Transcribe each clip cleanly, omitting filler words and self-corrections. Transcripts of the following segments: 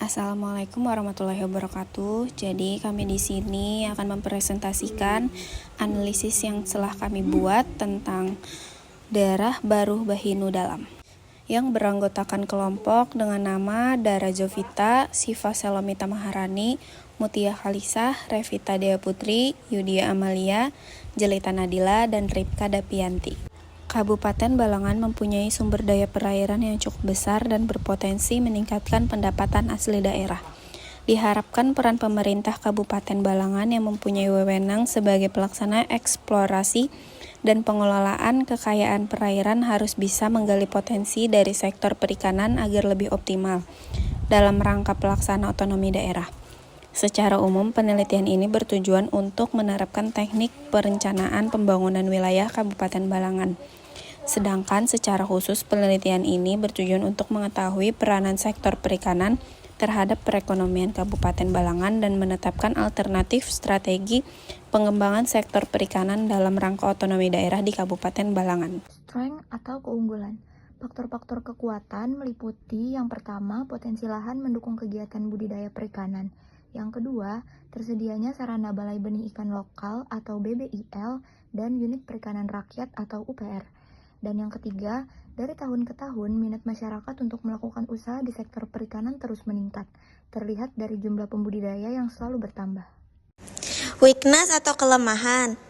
Assalamualaikum warahmatullahi wabarakatuh. Jadi kami di sini akan mempresentasikan analisis yang telah kami buat tentang daerah Baruh Bahinu Dalam yang beranggotakan kelompok dengan nama Dara Jovita, Siva Selomita Maharani, Mutia Khalisah, Revita Dea Putri, Yudia Amalia, Jelita Nadila, dan Ripka Dapianti. Kabupaten Balangan mempunyai sumber daya perairan yang cukup besar dan berpotensi meningkatkan pendapatan asli daerah. Diharapkan peran pemerintah Kabupaten Balangan yang mempunyai wewenang sebagai pelaksana eksplorasi dan pengelolaan kekayaan perairan harus bisa menggali potensi dari sektor perikanan agar lebih optimal dalam rangka pelaksana otonomi daerah. Secara umum, penelitian ini bertujuan untuk menerapkan teknik perencanaan pembangunan wilayah Kabupaten Balangan. Sedangkan secara khusus penelitian ini bertujuan untuk mengetahui peranan sektor perikanan terhadap perekonomian Kabupaten Balangan dan menetapkan alternatif strategi pengembangan sektor perikanan dalam rangka otonomi daerah di Kabupaten Balangan. Strength atau keunggulan. Faktor-faktor kekuatan meliputi yang pertama, potensi lahan mendukung kegiatan budidaya perikanan. Yang kedua, tersedianya sarana balai benih ikan lokal atau BBIL dan unit perikanan rakyat atau UPR. Dan yang ketiga, dari tahun ke tahun, minat masyarakat untuk melakukan usaha di sektor perikanan terus meningkat, terlihat dari jumlah pembudidaya yang selalu bertambah. Weakness atau kelemahan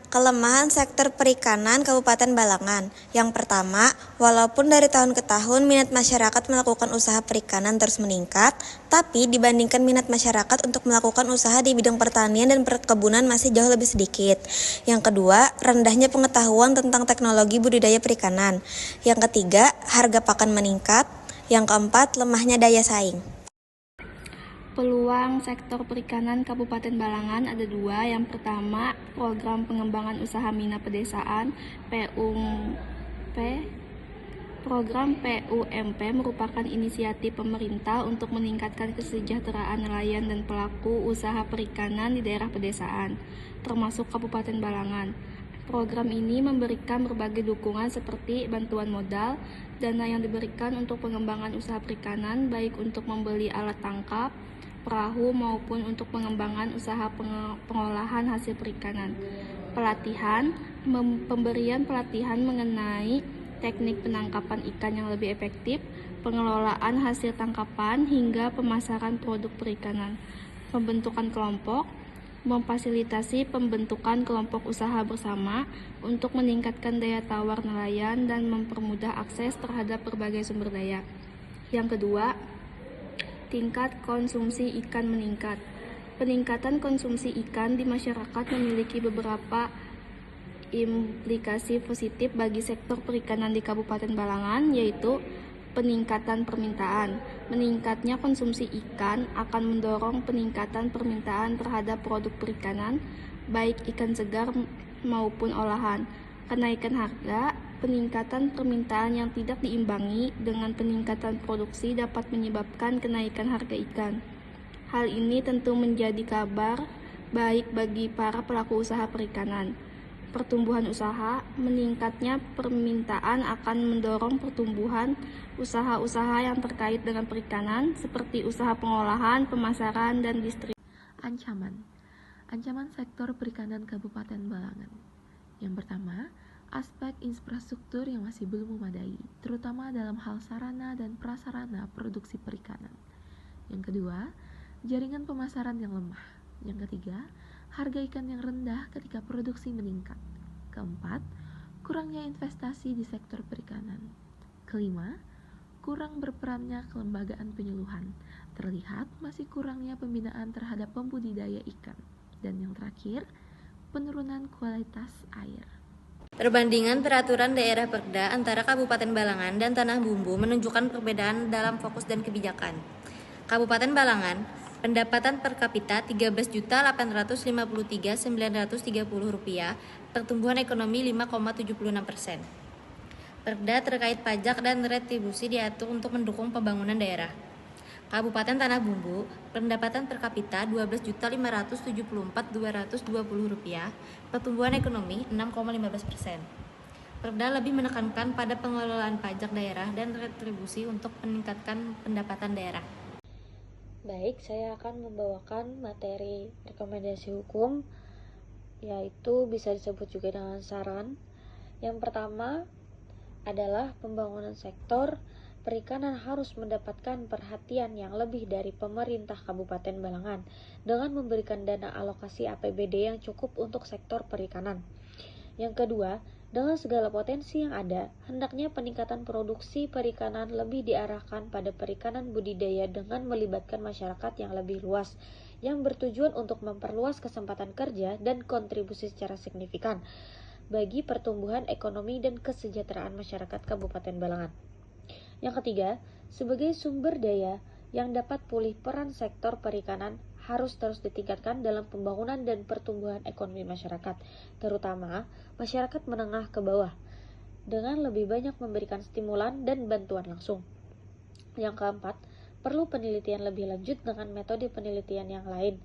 sektor perikanan Kabupaten Balangan. Yang pertama, walaupun dari tahun ke tahun minat masyarakat melakukan usaha perikanan terus meningkat, tapi dibandingkan minat masyarakat untuk melakukan usaha di bidang pertanian dan perkebunan masih jauh lebih sedikit. Yang kedua, rendahnya pengetahuan tentang teknologi budidaya perikanan. Yang ketiga, harga pakan meningkat. Yang keempat, lemahnya daya saing. Peluang sektor perikanan Kabupaten Balangan ada dua. Yang pertama, program pengembangan usaha mina pedesaan (PUMP). Program PUMP merupakan inisiatif pemerintah untuk meningkatkan kesejahteraan nelayan dan pelaku usaha perikanan di daerah pedesaan, termasuk Kabupaten Balangan. Program ini memberikan berbagai dukungan seperti bantuan modal, dana yang diberikan untuk pengembangan usaha perikanan, baik untuk membeli alat tangkap, perahu maupun untuk pengembangan usaha pengolahan hasil perikanan. Pelatihan, pemberian pelatihan mengenai teknik penangkapan ikan yang lebih efektif, pengelolaan hasil tangkapan hingga pemasaran produk perikanan. Pembentukan kelompok, memfasilitasi pembentukan kelompok usaha bersama untuk meningkatkan daya tawar nelayan dan mempermudah akses terhadap berbagai sumber daya. Yang kedua, tingkat konsumsi ikan meningkat. Peningkatan konsumsi ikan di masyarakat memiliki beberapa implikasi positif bagi sektor perikanan di Kabupaten Balangan, yaitu peningkatan permintaan. Meningkatnya konsumsi ikan akan mendorong peningkatan permintaan terhadap produk perikanan, baik ikan segar maupun olahan. Kenaikan harga, peningkatan permintaan yang tidak diimbangi dengan peningkatan produksi dapat menyebabkan kenaikan harga ikan. Hal ini tentu menjadi kabar baik bagi para pelaku usaha perikanan. Pertumbuhan usaha, meningkatnya permintaan akan mendorong pertumbuhan usaha-usaha yang terkait dengan perikanan seperti usaha pengolahan, pemasaran, dan distribusi. Ancaman sektor perikanan Kabupaten Balangan. Yang pertama, aspek infrastruktur yang masih belum memadai, terutama dalam hal sarana dan prasarana produksi perikanan. Yang kedua, jaringan pemasaran yang lemah. Yang ketiga, harga ikan yang rendah ketika produksi meningkat. Keempat, kurangnya investasi di sektor perikanan. Kelima, kurang berperannya kelembagaan penyuluhan. Terlihat masih kurangnya pembinaan terhadap pembudidaya ikan. Dan yang terakhir, penurunan kualitas air. Perbandingan peraturan daerah Perda antara Kabupaten Balangan dan Tanah Bumbu menunjukkan perbedaan dalam fokus dan kebijakan. Kabupaten Balangan, pendapatan per kapita Rp13.853.930, pertumbuhan ekonomi 5,76%. Perda terkait pajak dan retribusi diatur untuk mendukung pembangunan daerah. Kabupaten Tanah Bumbu, pendapatan per kapita Rp12.574.220, pertumbuhan ekonomi 6,15%. Perda lebih menekankan pada pengelolaan pajak daerah dan retribusi untuk meningkatkan pendapatan daerah. Baik, saya akan membawakan materi rekomendasi hukum, yaitu bisa disebut juga dengan saran. Yang pertama adalah pembangunan sektor perikanan harus mendapatkan perhatian yang lebih dari pemerintah Kabupaten Balangan dengan memberikan dana alokasi APBD yang cukup untuk sektor perikanan. Yang kedua, dengan segala potensi yang ada, hendaknya peningkatan produksi perikanan lebih diarahkan pada perikanan budidaya dengan melibatkan masyarakat yang lebih luas, yang bertujuan untuk memperluas kesempatan kerja dan kontribusi secara signifikan bagi pertumbuhan ekonomi dan kesejahteraan masyarakat Kabupaten Balangan. Yang ketiga, sebagai sumber daya yang dapat pulih, peran sektor perikanan harus terus ditingkatkan dalam pembangunan dan pertumbuhan ekonomi masyarakat, terutama masyarakat menengah ke bawah, dengan lebih banyak memberikan stimulan dan bantuan langsung. Yang keempat, perlu penelitian lebih lanjut dengan metode penelitian yang lain,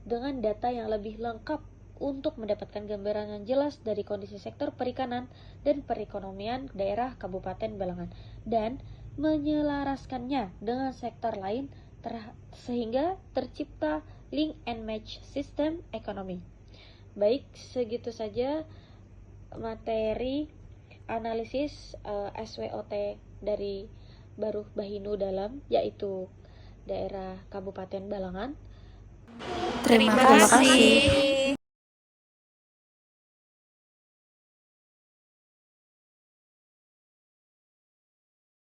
dengan data yang lebih lengkap untuk mendapatkan gambaran yang jelas dari kondisi sektor perikanan dan perekonomian daerah Kabupaten Balangan, dan menyelaraskannya dengan sektor lain sehingga tercipta link and match sistem ekonomi. Baik, segitu saja materi analisis SWOT dari Baruh Bahinu Dalam, yaitu daerah Kabupaten Balangan. Terima kasih.